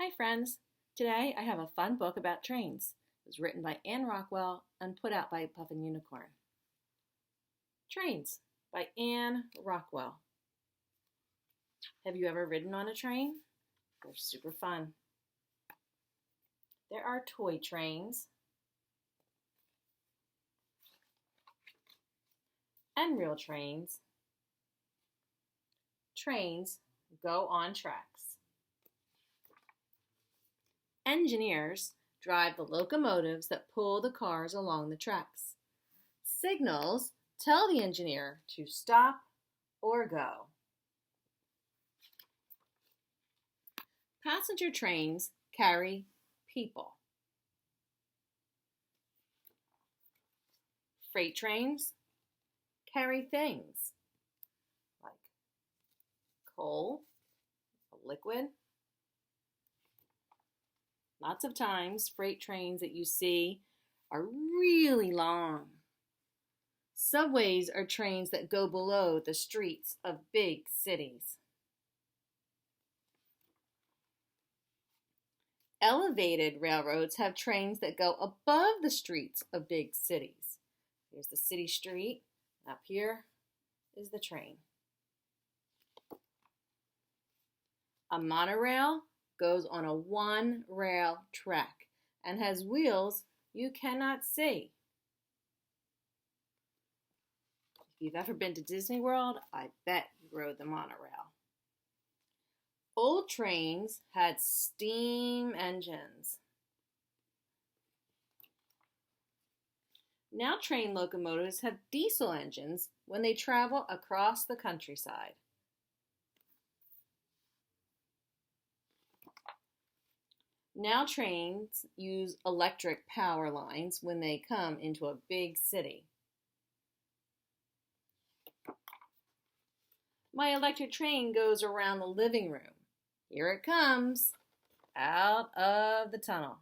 Hi friends! Today I have a fun book about trains. It was written by Anne Rockwell and put out by Puffin Unicorn. Trains by Anne Rockwell. Have you ever ridden on a train? They're super fun. There are toy trains and real trains. Trains go on tracks. Engineers drive the locomotives that pull the cars along the tracks. Signals tell the engineer to stop or go. Passenger trains carry people. Freight trains carry things like coal, a liquid. Lots of times, freight trains that you see are really long. Subways are trains that go below the streets of big cities. Elevated railroads have trains that go above the streets of big cities. Here's the city street. Up here is the train. A monorail goes on a one-rail track and has wheels you cannot see. If you've ever been to Disney World, I bet you rode the monorail. Old trains had steam engines. Now train locomotives have diesel engines when they travel across the countryside. Now trains use electric power lines when they come into a big city. My electric train goes around the living room. Here it comes, out of the tunnel.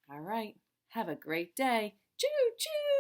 All right, have a great day. Choo-choo!